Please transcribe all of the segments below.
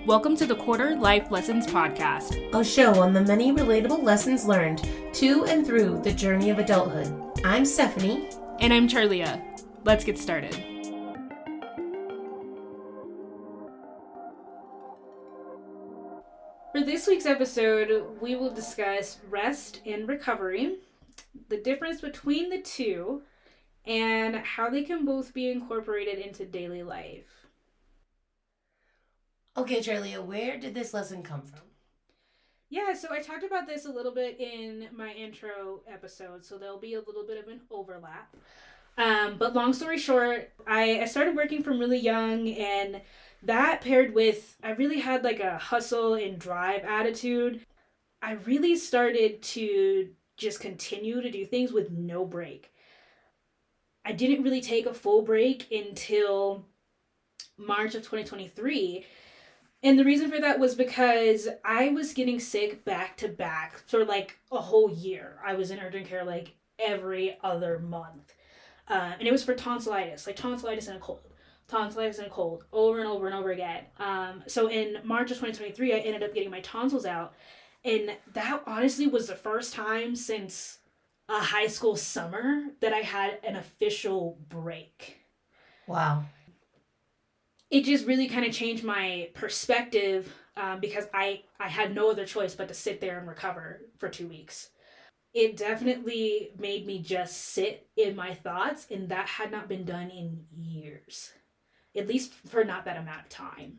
Welcome to the Quarter Life Lessons Podcast, a show on the many relatable lessons learned to and through the journey of adulthood. I'm Stephanie. And I'm CharLea. Let's get started. For this week's episode, we will discuss rest and recovery, the difference between the two, and how they can both be incorporated into daily life. Okay, CharLea, where did this lesson come from? Yeah, so I talked about this a little bit in my intro episode, so there'll be a little bit of an overlap. But long story short, I started working from really young, and that paired with, I really had like a hustle and drive attitude. I really started to just continue to do things with no break. I didn't really take a full break until March of 2023. And the reason for that was because I was getting sick back to back for like a whole year. I was in urgent care like every other month. And it was for tonsillitis, like tonsillitis and a cold, over and over and over again. So in March of 2023, I ended up getting my tonsils out. And that honestly was the first time since a high school summer that I had an official break. Wow. It just really kind of changed my perspective because I had no other choice but to sit there and recover for 2 weeks. It definitely made me just sit in my thoughts, and that had not been done in years, at least for not that amount of time.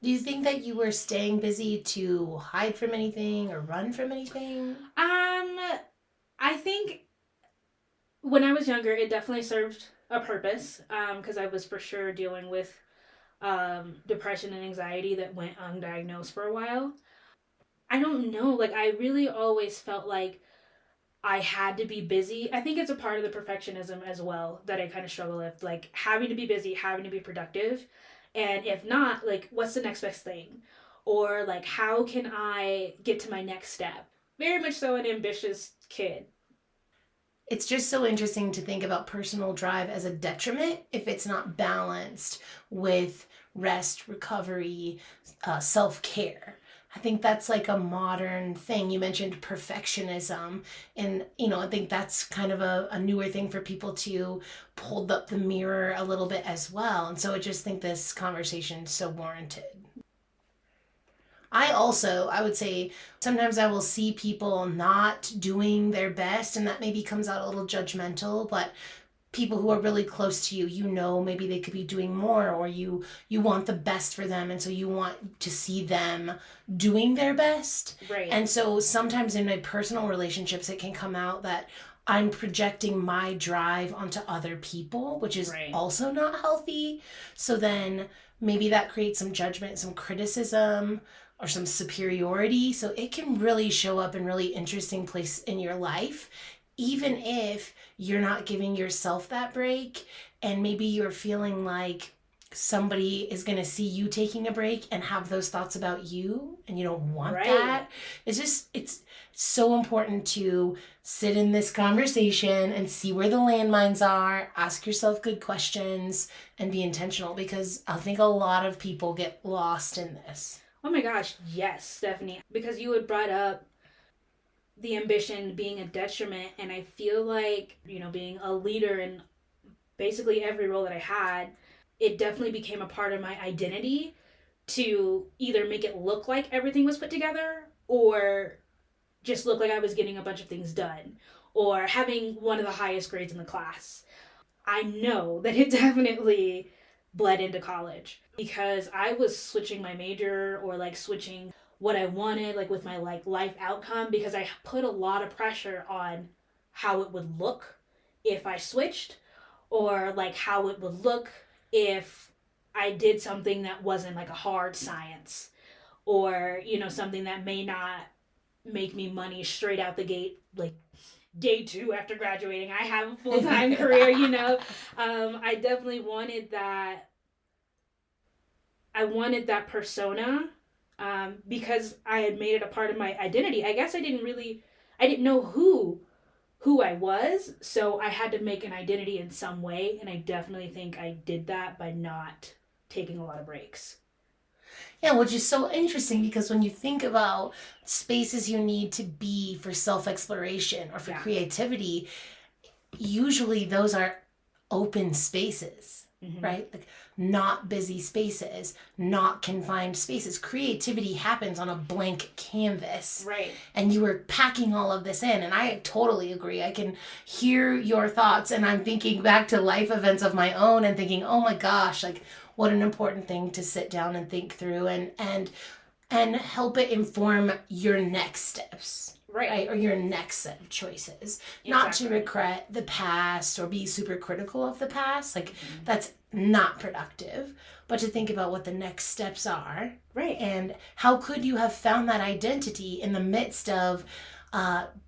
Do you think that you were staying busy to hide from anything or run from anything? I think when I was younger, it definitely served a purpose because I was for sure dealing with depression and anxiety that went undiagnosed for a while. I don't know, like I really always felt like I had to be busy. I think it's a part of the perfectionism as well that I kind of struggle with, like having to be busy, having to be productive. And if not, like what's the next best thing? Or like how can I get to my next step? Very much so an ambitious kid. It's just so interesting to think about personal drive as a detriment if it's not balanced with rest, recovery, self-care. I think that's like a modern thing. You mentioned perfectionism, and I think that's kind of a newer thing for people to hold up the mirror a little bit as well. And so I just think this conversation is so warranted. I would say sometimes I will see people not doing their best, and that maybe comes out a little judgmental, but people who are really close to you, maybe they could be doing more, or you want the best for them, and so you want to see them doing their best. Right. And so sometimes in my personal relationships, it can come out that I'm projecting my drive onto other people, which is also not healthy. So then maybe that creates some judgment, some criticism, or some superiority. So it can really show up in really interesting place in your life, even if you're not giving yourself that break, and maybe you're feeling like somebody is going to see you taking a break and have those thoughts about you, and you don't want that. It's so important to sit in this conversation and see where the landmines are, ask yourself good questions, and be intentional, because I think a lot of people get lost in this. Oh my gosh, yes, Stephanie. Because you had brought up the ambition being a detriment, and I feel like, being a leader in basically every role that I had, it definitely became a part of my identity to either make it look like everything was put together, or just look like I was getting a bunch of things done, or having one of the highest grades in the class. I know that it definitely bled into college because I was switching my major, or like switching what I wanted, like with my like life outcome, because I put a lot of pressure on how it would look if I switched, or like how it would look if I did something that wasn't like a hard science, or something that may not make me money straight out the gate, like day 2 after graduating. I have a full-time career. I definitely wanted that. I wanted that persona because I had made it a part of my identity. I guess I didn't know who I was, so I had to make an identity in some way, and I definitely think I did that by not taking a lot of breaks. Yeah, which is so interesting because when you think about spaces you need to be for self exploration or for creativity, usually those are open spaces, right? Like not busy spaces, not confined spaces. Creativity happens on a blank canvas. Right. And you were packing all of this in. And I totally agree. I can hear your thoughts, and I'm thinking back to life events of my own and thinking, oh my gosh, like what an important thing to sit down and think through and help it inform your next steps. Right. Or your next set of choices. Exactly. Not to regret the past or be super critical of the past. Like, that's not productive. But to think about what the next steps are. Right. And how could you have found that identity in the midst of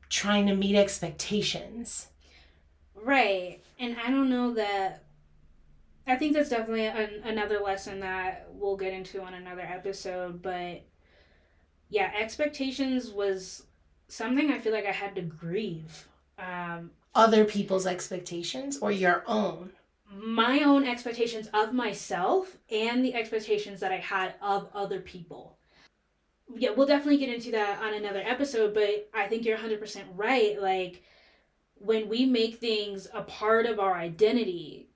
trying to meet expectations? Right. And I don't know that... I think that's definitely another lesson that we'll get into on another episode. But yeah, expectations was something I feel like I had to grieve. Other people's expectations or your own? My own expectations of myself and the expectations that I had of other people. Yeah, we'll definitely get into that on another episode, but I think you're 100% right. Like, when we make things a part of our identity,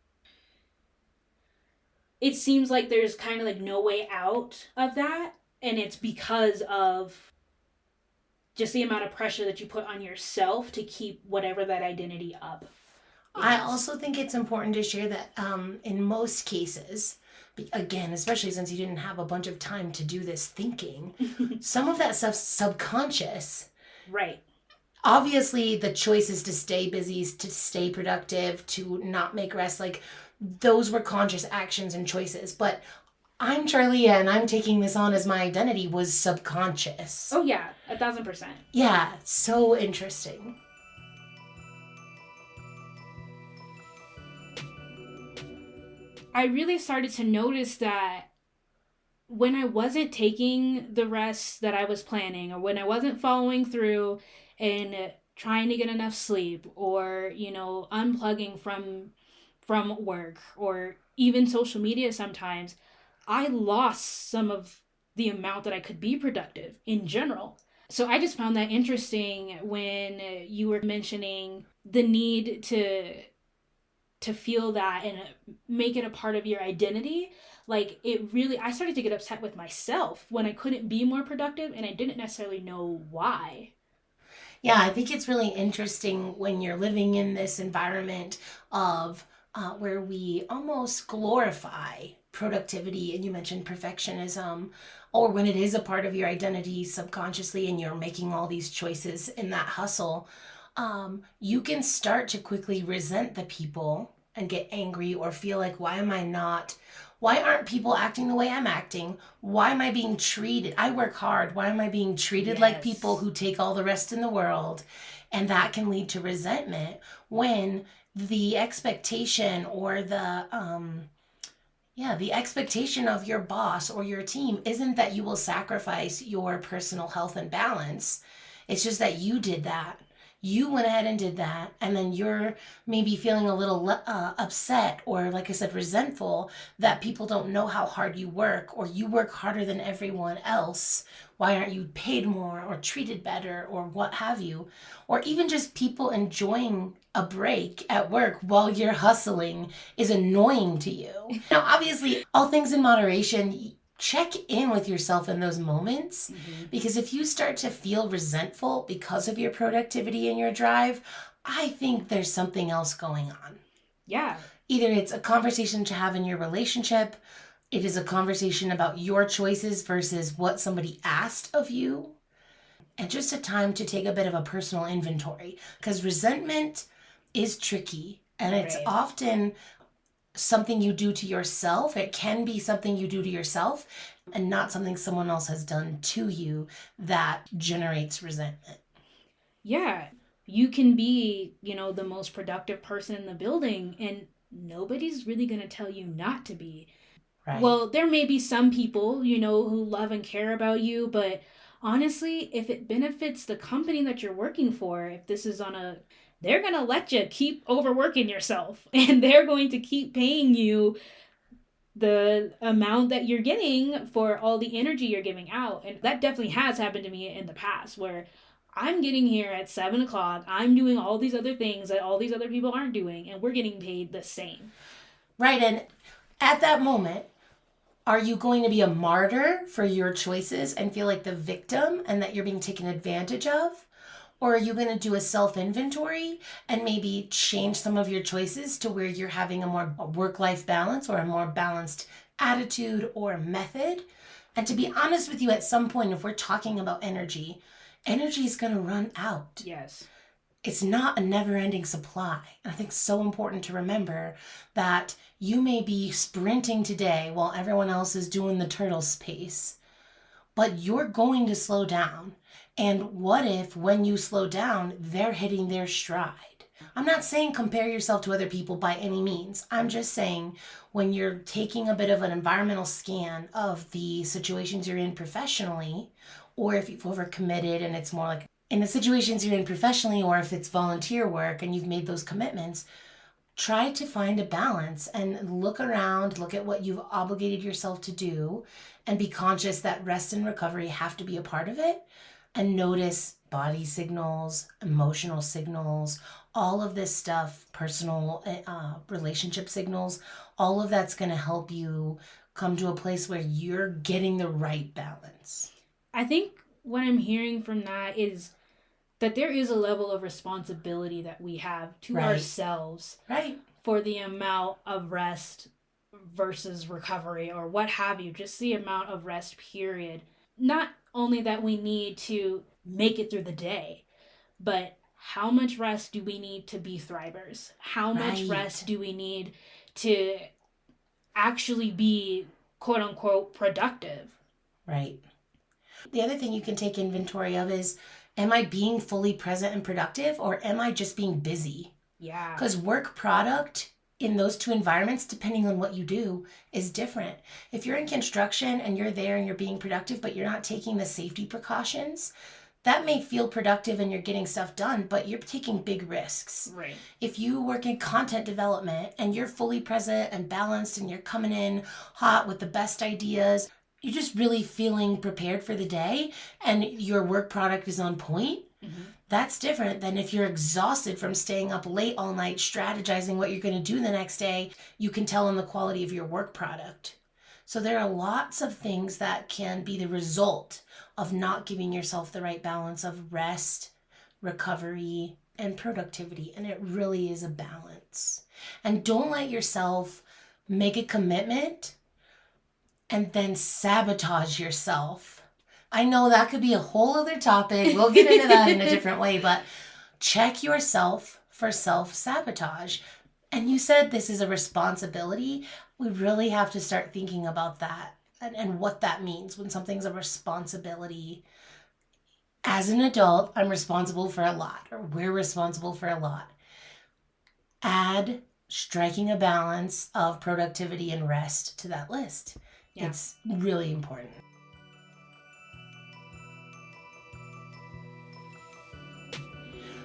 it seems like there's kind of like no way out of that. And it's because of just the amount of pressure that you put on yourself to keep whatever that identity up. I also think it's important to share that in most cases, again, especially since you didn't have a bunch of time to do this thinking, some of that stuff's subconscious. Right. Obviously, the choices to stay busy, to stay productive, to not make rest, like those were conscious actions and choices. But I'm CharLea and I'm taking this on as my identity was subconscious. Oh, yeah, 1,000%. Yeah, so interesting. I really started to notice that when I wasn't taking the rest that I was planning, or when I wasn't following through and trying to get enough sleep, or, you know, unplugging from work or even social media sometimes, I lost some of the amount that I could be productive in general. So I just found that interesting when you were mentioning the need to feel that and make it a part of your identity. Like, it really, I started to get upset with myself when I couldn't be more productive and I didn't necessarily know why. Yeah, I think it's really interesting when you're living in this environment of where we almost glorify productivity, and you mentioned perfectionism, or when it is a part of your identity subconsciously and you're making all these choices in that hustle, you can start to quickly resent the people and get angry or feel like, why aren't people acting the way I'm acting? Why am I being treated? I work hard. Why am I being treated like people who take all the rest in the world? And that can lead to resentment when the expectation or the expectation of your boss or your team isn't that you will sacrifice your personal health and balance. It's just that you did that. You went ahead and did that, and then you're maybe feeling a little upset or, like I said, resentful that people don't know how hard you work, or you work harder than everyone else. Why aren't you paid more or treated better or what have you? Or even just people enjoying a break at work while you're hustling is annoying to you. Now, obviously, all things in moderation. Check in with yourself in those moments, because if you start to feel resentful because of your productivity and your drive, I think there's something else going on. Yeah. Either it's a conversation to have in your relationship, it is a conversation about your choices versus what somebody asked of you, and just a time to take a bit of a personal inventory, because resentment is tricky, and it's often something you do to yourself. It can be something you do to yourself and not something someone else has done to you that generates resentment. Yeah. You can be, the most productive person in the building, and nobody's really going to tell you not to be. Right. Well, there may be some people, who love and care about you, but honestly, if it benefits the company that you're working for, if this is they're going to let you keep overworking yourself, and they're going to keep paying you the amount that you're getting for all the energy you're giving out. And that definitely has happened to me in the past, where I'm getting here at 7 o'clock, I'm doing all these other things that all these other people aren't doing, and we're getting paid the same. Right. And at that moment, are you going to be a martyr for your choices and feel like the victim and that you're being taken advantage of? Or are you going to do a self-inventory and maybe change some of your choices to where you're having a more work-life balance or a more balanced attitude or method? And to be honest with you, at some point, if we're talking about energy is going to run out. Yes. It's not a never-ending supply. I think it's so important to remember that you may be sprinting today while everyone else is doing the turtle pace, but you're going to slow down. And what if when you slow down, they're hitting their stride? I'm not saying compare yourself to other people by any means. I'm just saying when you're taking a bit of an environmental scan of the situations you're in professionally, or if you've overcommitted and it's more like in the situations you're in professionally, or if it's volunteer work and you've made those commitments, try to find a balance and look around, look at what you've obligated yourself to do, and be conscious that rest and recovery have to be a part of it. And notice body signals, emotional signals, all of this stuff, personal relationship signals, all of that's going to help you come to a place where you're getting the right balance. I think what I'm hearing from that is that there is a level of responsibility that we have to ourselves for the amount of rest versus recovery or what have you, just the amount of rest, period. Not only that we need to make it through the day, but how much rest do we need to be thrivers? How much rest do we need to actually be quote unquote productive? Right. The other thing you can take inventory of is, am I being fully present and productive, or am I just being busy? Yeah. Because work product in those two environments, depending on what you do, is different. If you're in construction and you're there and you're being productive, but you're not taking the safety precautions, that may feel productive and you're getting stuff done, but you're taking big risks. Right. If you work in content development and you're fully present and balanced and you're coming in hot with the best ideas, you're just really feeling prepared for the day and your work product is on point. Mm-hmm. That's different than if you're exhausted from staying up late all night strategizing what you're going to do the next day. You can tell on the quality of your work product. So there are lots of things that can be the result of not giving yourself the right balance of rest, recovery, and productivity. And it really is a balance. And don't let yourself make a commitment and then sabotage yourself. I know that could be a whole other topic. We'll get into that in a different way, but check yourself for self-sabotage. And you said this is a responsibility. We really have to start thinking about that and what that means when something's a responsibility. As an adult, I'm responsible for a lot, or we're responsible for a lot. Add striking a balance of productivity and rest to that list. Yeah. It's really important.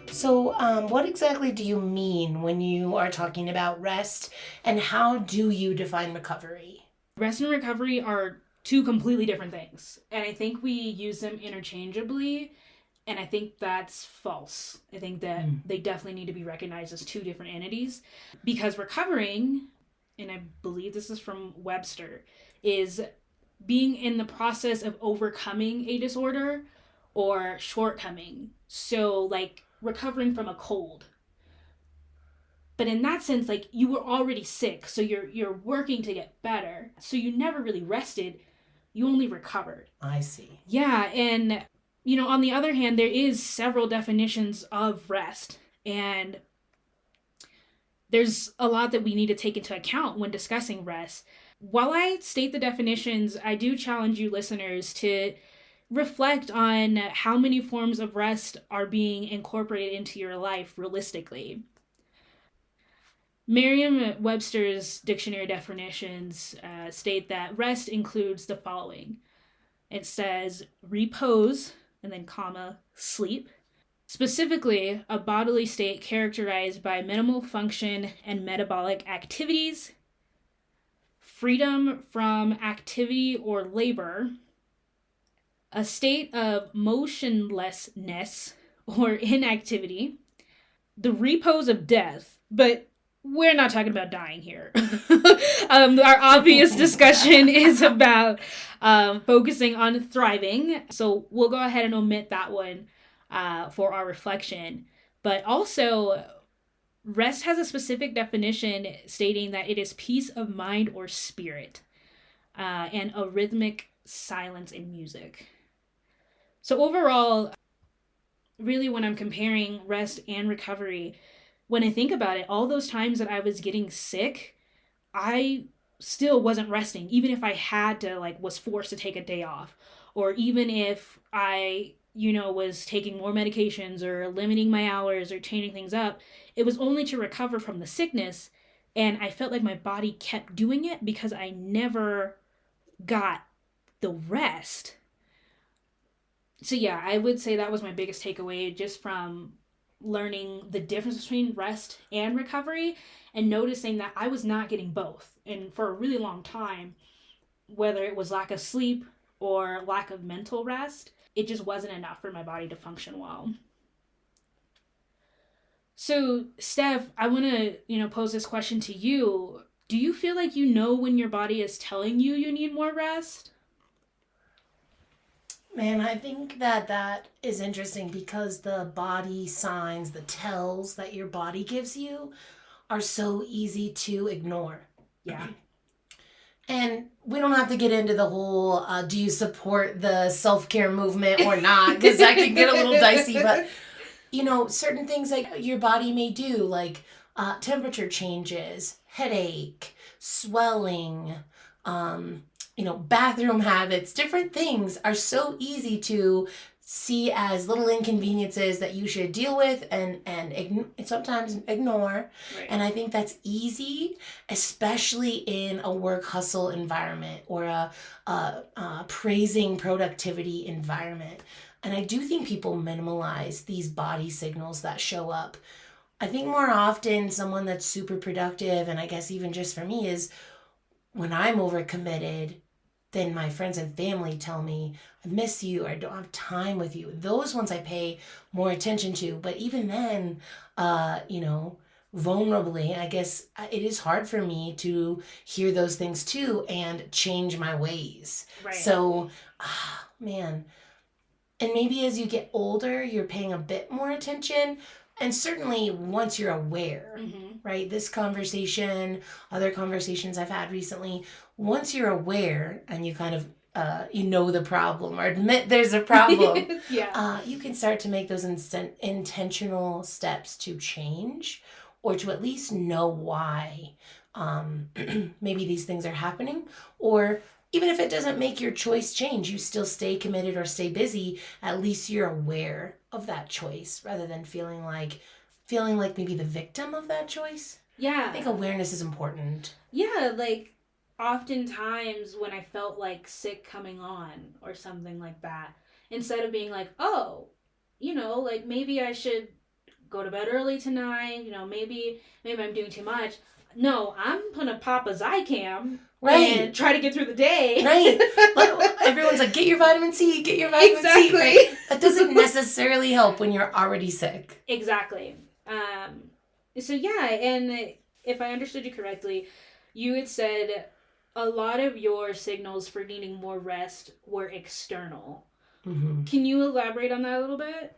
So what exactly do you mean when you are talking about rest, and how do you define recovery? Rest and recovery are two completely different things, and I think we use them interchangeably, and I think that's false. I think that they definitely need to be recognized as two different entities, because recovering, and I believe this is from Webster, is being in the process of overcoming a disorder or shortcoming. So like recovering from a cold. But in that sense, like you were already sick, so you're working to get better. So you never really rested, you only recovered. I see. Yeah, and you know, on the other hand, there is several definitions of rest, and there's a lot that we need to take into account when discussing rest. While I state the definitions, I do challenge you listeners to reflect on how many forms of rest are being incorporated into your life realistically. Merriam-Webster's dictionary definitions state that rest includes the following. It says repose, and then comma, sleep. Specifically, a bodily state characterized by minimal function and metabolic activities, freedom from activity or labor, a state of motionlessness or inactivity, the repose of death, but we're not talking about dying here. Our obvious discussion is about focusing on thriving, so we'll go ahead and omit that one for our reflection. But also, rest has a specific definition stating that it is peace of mind or spirit, and a rhythmic silence in music. So overall, really when I'm comparing rest and recovery, when I think about it, all those times that I was getting sick, I still wasn't resting, even if I had to, was forced to take a day off, or even if I, was taking more medications or limiting my hours or changing things up, it was only to recover from the sickness. And I felt like my body kept doing it because I never got the rest. So yeah, I would say that was my biggest takeaway just from learning the difference between rest and recovery and noticing that I was not getting both. And for a really long time, whether it was lack of sleep or lack of mental rest, it just wasn't enough for my body to function well. So, Steph, I want to, pose this question to you. Do you feel like you know when your body is telling you you need more rest? Man, I think that is interesting because the body signs, the tells that your body gives you are so easy to ignore. Yeah. And we don't have to get into the whole, do you support the self-care movement or not? Because that can get a little dicey. But, certain things like your body may do, like temperature changes, headache, swelling, bathroom habits, different things are so easy to see as little inconveniences that you should deal with and sometimes ignore. Right. And I think that's easy, especially in a work hustle environment or a praising productivity environment. And I do think people minimalize these body signals that show up. I think more often someone that's super productive, and I guess even just for me, is when I'm overcommitted, then my friends and family tell me, I miss you, or I don't have time with you. Those ones I pay more attention to. But even then, vulnerably, I guess it is hard for me to hear those things too and change my ways. Right. So, man. And maybe as you get older, you're paying a bit more attention. And certainly once you're aware, right? This conversation, other conversations I've had recently, once you're aware and you kind of, the problem or admit there's a problem, you can start to make those intentional steps to change or to at least know why maybe these things are happening. Or even if it doesn't make your choice change, you still stay committed or stay busy, at least you're aware of that choice rather than feeling like maybe the victim of that choice. Yeah. I think awareness is important. Yeah, oftentimes when I felt sick coming on or something like that, instead of being oh, maybe I should go to bed early tonight, maybe I'm doing too much. No, I'm gonna pop a Zicam. Right. And try to get through the day. Right. Everyone's like, get your vitamin C, get your vitamin C. Right? That doesn't necessarily help when you're already sick. Exactly. So yeah, and if I understood you correctly, you had said a lot of your signals for needing more rest were external. Mm-hmm. Can you elaborate on that a little bit?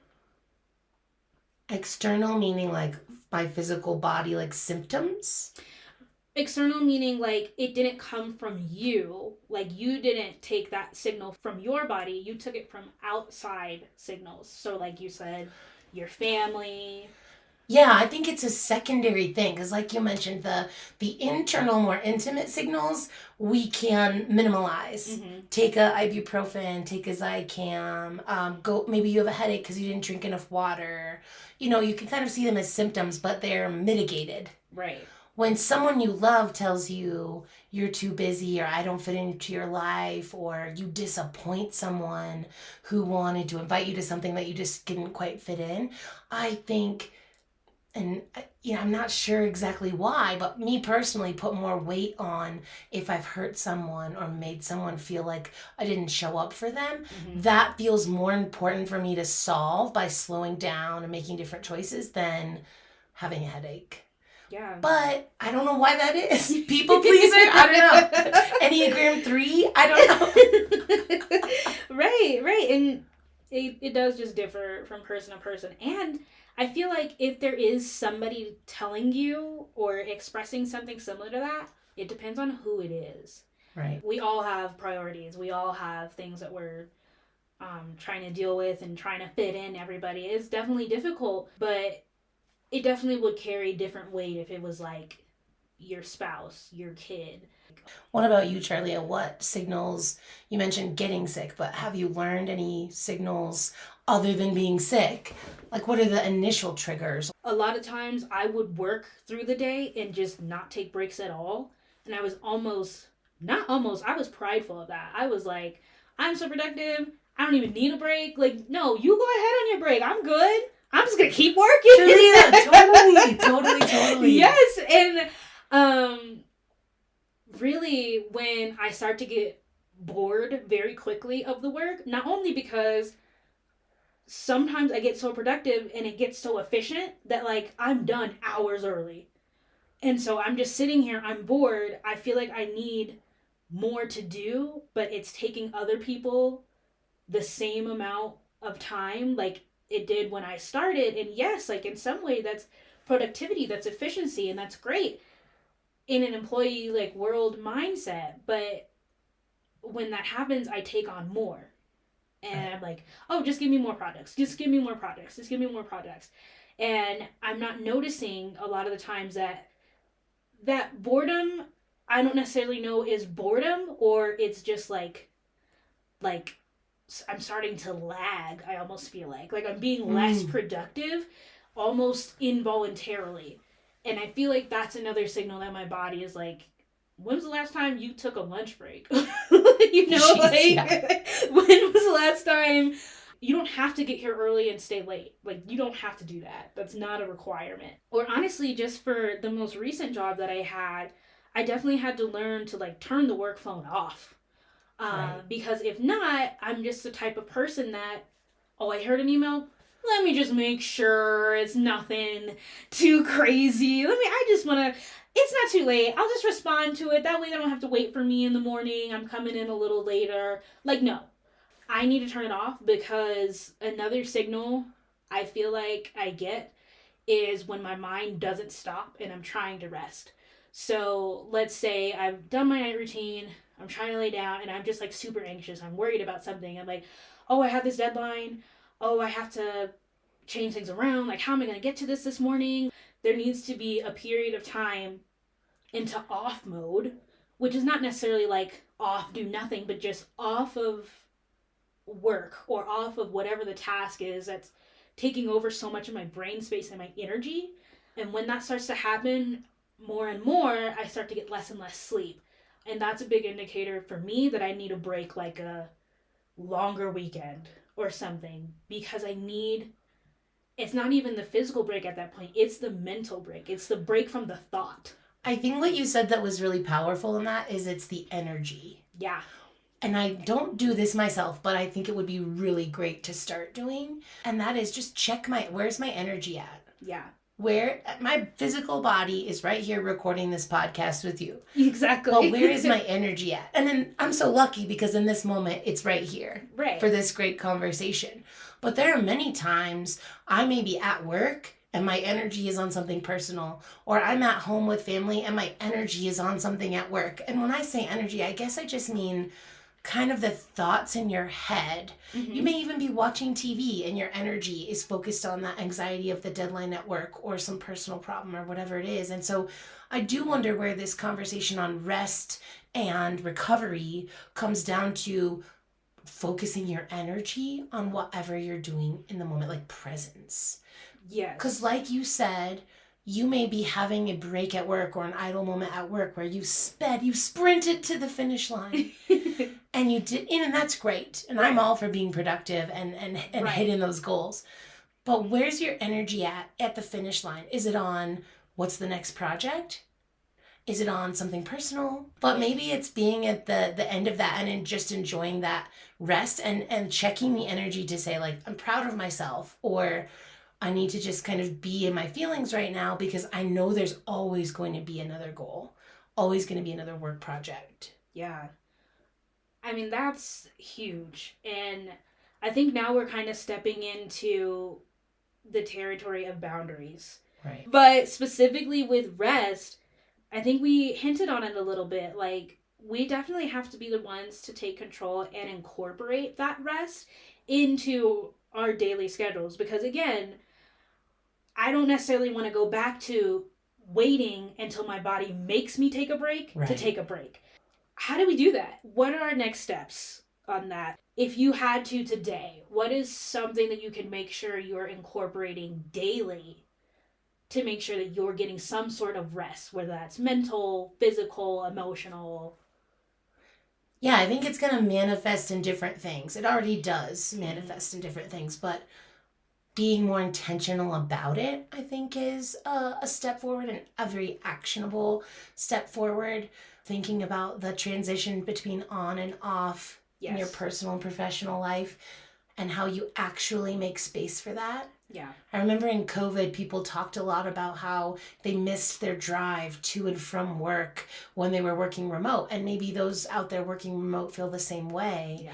External meaning my physical body, symptoms? External meaning it didn't come from you. You didn't take that signal from your body. You took it from outside signals. So you said, your family. Yeah, I think it's a secondary thing because you mentioned, the internal, more intimate signals we can minimalize. Mm-hmm. Take a ibuprofen, take a Zicam, go, maybe you have a headache because you didn't drink enough water. You can kind of see them as symptoms, but they're mitigated. Right. When someone you love tells you you're too busy or I don't fit into your life, or you disappoint someone who wanted to invite you to something that you just didn't quite fit in, I think and I'm not sure exactly why, but me personally put more weight on if I've hurt someone or made someone feel like I didn't show up for them. Mm-hmm. That feels more important for me to solve by slowing down and making different choices than having a headache. Yeah. But I don't know why that is. People pleaser? I don't know. Enneagram 3? I don't know. Right. And it does just differ from person to person. And I feel like if there is somebody telling you or expressing something similar to that, it depends on who it is. Right. We all have priorities. We all have things that we're trying to deal with and trying to fit in everybody. It's definitely difficult, but it definitely would carry different weight if it was like your spouse, your kid. What about you, CharLea? What signals, you mentioned getting sick, but have you learned any signals other than being sick? Like, what are the initial triggers? A lot of times I would work through the day and just not take breaks at all. And I was I was prideful of that. I was like, I'm so productive. I don't even need a break. Like, no, you go ahead on your break. I'm good. I'm just going to keep working. Yeah, totally. Yes. And, really, when I start to get bored very quickly of the work, not only because sometimes I get so productive and it gets so efficient that, like, I'm done hours early. And so I'm just sitting here, I'm bored. I feel like I need more to do, but it's taking other people the same amount of time, like it did when I started. And yes, like in some way that's productivity, that's efficiency, and that's great in an employee like world mindset. But when that happens, I take on more. And I'm like, oh, just give me more products. Just give me more products. Just give me more products. And I'm not noticing a lot of the times that boredom, I don't necessarily know is boredom or it's just like I'm starting to lag. I almost feel like I'm being less productive almost involuntarily. And I feel like that's another signal that my body is like, when's the last time you took a lunch break? When was the last time? You don't have to get here early and stay late. Like, you don't have to do that. That's not a requirement. Or honestly, just for the most recent job that I had, I definitely had to learn to like turn the work phone off. Right. Because if not, I'm just the type of person that, oh, I heard an email. Let me just make sure it's nothing too crazy. I just want to, it's not too late. I'll just respond to it. That way they don't have to wait for me in the morning. I'm coming in a little later. Like, no. I need to turn it off because another signal I feel like I get is when my mind doesn't stop and I'm trying to rest. So let's say I've done my night routine, I'm trying to lay down, and I'm just like super anxious. I'm worried about something. I'm like, oh, I have this deadline. Oh, I have to change things around. Like, how am I going to get to this morning? There needs to be a period of time into off mode, which is not necessarily like off, do nothing, but just off of work or off of whatever the task is that's taking over so much of my brain space and my energy. And when that starts to happen more and more, I start to get less and less sleep. And that's a big indicator for me that I need a break, like a longer weekend or something, because it's not even the physical break at that point, it's the mental break. It's the break from the thought. I think what you said that was really powerful in that is it's the energy. Yeah. And I don't do this myself, but I think it would be really great to start doing. And that is just check where's my energy at? Yeah. Where my physical body is right here recording this podcast with you. Exactly. Well, where is my energy at? And then I'm so lucky because in this moment, it's right here. Right. For this great conversation. But there are many times I may be at work and my energy is on something personal, or I'm at home with family and my energy is on something at work. And when I say energy, I guess I just mean kind of the thoughts in your head. Mm-hmm. You may even be watching TV and your energy is focused on that anxiety of the deadline at work or some personal problem or whatever it is. And so I do wonder where this conversation on rest and recovery comes down to focusing your energy on whatever you're doing in the moment, like presence. Yes. Because like you said, you may be having a break at work or an idle moment at work where you sprinted to the finish line. And you did, and that's great. And I'm all for being productive and right. Hitting those goals. But where's your energy at the finish line? Is it on what's the next project? Is it on something personal? But maybe it's being at the end of that and just enjoying that rest and checking the energy to say, like, I'm proud of myself, or I need to just kind of be in my feelings right now because I know there's always going to be another goal, always going to be another work project. Yeah. I mean, that's huge. And I think now we're kind of stepping into the territory of boundaries. Right. But specifically with rest, I think we hinted on it a little bit. Like, we definitely have to be the ones to take control and incorporate that rest into our daily schedules. Because, again, I don't necessarily want to go back to waiting until my body makes me take a break to take a break. How do we do that? What are our next steps on that? If you had to today, what is something that you can make sure you're incorporating daily to make sure that you're getting some sort of rest, whether that's mental, physical, emotional? Yeah, I think it's going to manifest in different things. It already does manifest in different things, but being more intentional about it, I think, is a step forward, and a very actionable step forward. Thinking about the transition between on and off in your personal and professional life and how you actually make space for that. Yeah. I remember in COVID, people talked a lot about how they missed their drive to and from work when they were working remote. And maybe those out there working remote feel the same way.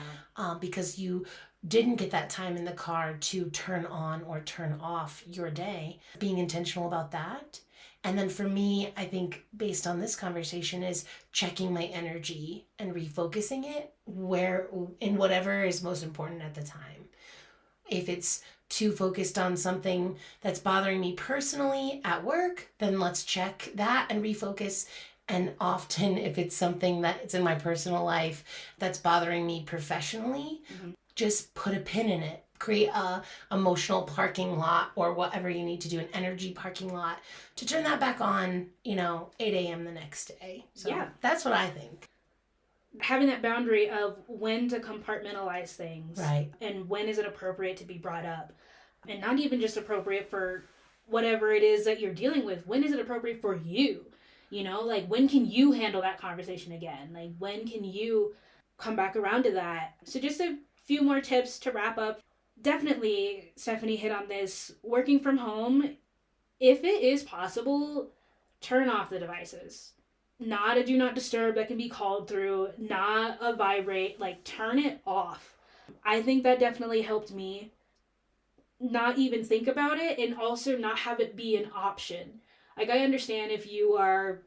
Because you didn't get that time in the car to turn on or turn off your day. Being intentional about that. And then for me, I think based on this conversation is checking my energy and refocusing it in whatever is most important at the time. If it's too focused on something that's bothering me personally at work, then let's check that and refocus. And often if it's something that's in my personal life that's bothering me professionally, just put a pin in it. Create a emotional parking lot or whatever you need to do, an energy parking lot to turn that back on, 8 a.m. the next day. So that's what I think. Having that boundary of when to compartmentalize things. Right. And when is it appropriate to be brought up. And not even just appropriate for whatever it is that you're dealing with. When is it appropriate for you? Like, when can you handle that conversation again? Like, when can you come back around to that? So just a few more tips to wrap up. Definitely, Stephanie hit on this. Working from home, if it is possible, turn off the devices. Not a do not disturb that can be called through, not a vibrate, like, turn it off. I think that definitely helped me not even think about it, and also not have it be an option. Like, I understand if you are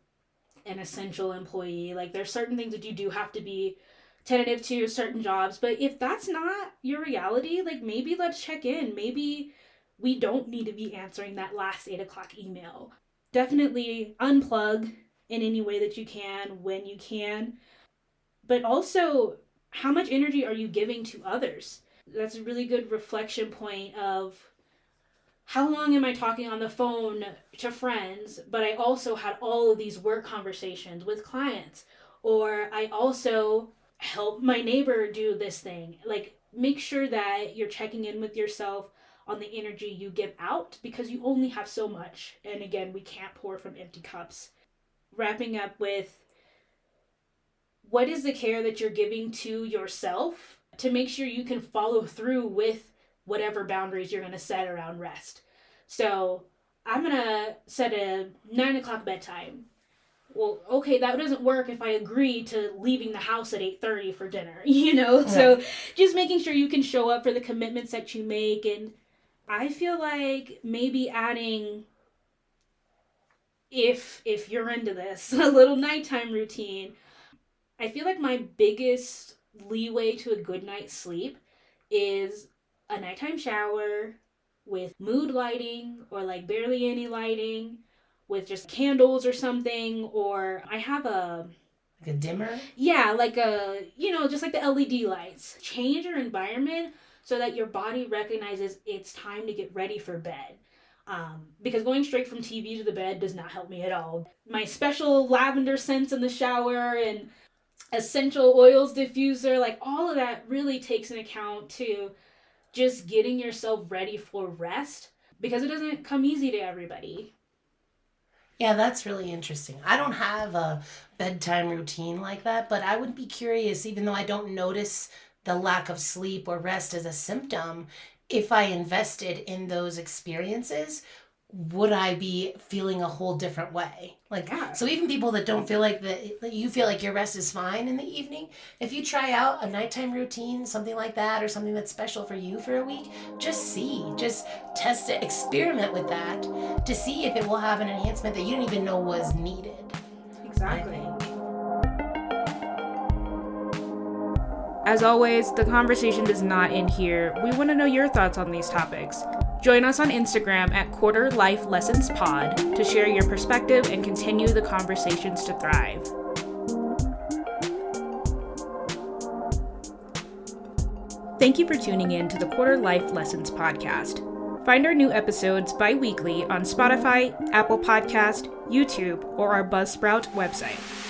an essential employee, like, there's certain things that you do have to be tentative to, certain jobs, but if that's not your reality, like, maybe let's check in. Maybe we don't need to be answering that last 8 o'clock email. Definitely unplug in any way that you can, when you can, but also, how much energy are you giving to others? That's a really good reflection point of how long am I talking on the phone to friends, but I also had all of these work conversations with clients, or I also help my neighbor do this thing. Like, make sure that you're checking in with yourself on the energy you give out, because you only have so much. And again, we can't pour from empty cups. Wrapping up with, what is the care that you're giving to yourself to make sure you can follow through with whatever boundaries you're going to set around rest? So I'm going to set a 9 o'clock bedtime. Well, okay, that doesn't work if I agree to leaving the house at 8:30 for dinner, So just making sure you can show up for the commitments that you make. And I feel like maybe adding, if you're into this, a little nighttime routine. I feel like my biggest leeway to a good night's sleep is a nighttime shower with mood lighting, or like barely any lighting, with just candles or something. Or I have like a dimmer? Yeah, like just like the LED lights. Change your environment so that your body recognizes it's time to get ready for bed. Because going straight from TV to the bed does not help me at all. My special lavender scents in the shower and essential oils diffuser, like, all of that really takes into account to just getting yourself ready for rest, because it doesn't come easy to everybody. Yeah, that's really interesting. I don't have a bedtime routine like that, but I would be curious, even though I don't notice the lack of sleep or rest as a symptom, if I invested in those experiences, would I be feeling a whole different way? Like, Yeah. so even people that don't feel like that, you feel like your rest is fine in the evening, if you try out a nighttime routine, something like that, or something that's special for you for a week, just test it, experiment with that to see if it will have an enhancement that you didn't even know was needed. Exactly. As always, the conversation does not end here. We want to know your thoughts on these topics. Join us on Instagram at quarterlifepod to share your perspective and continue the conversations to thrive. Thank you for tuning in to the Quarter Life Lessons podcast. Find our new episodes bi-weekly on Spotify, Apple Podcast, YouTube, or our Buzzsprout website.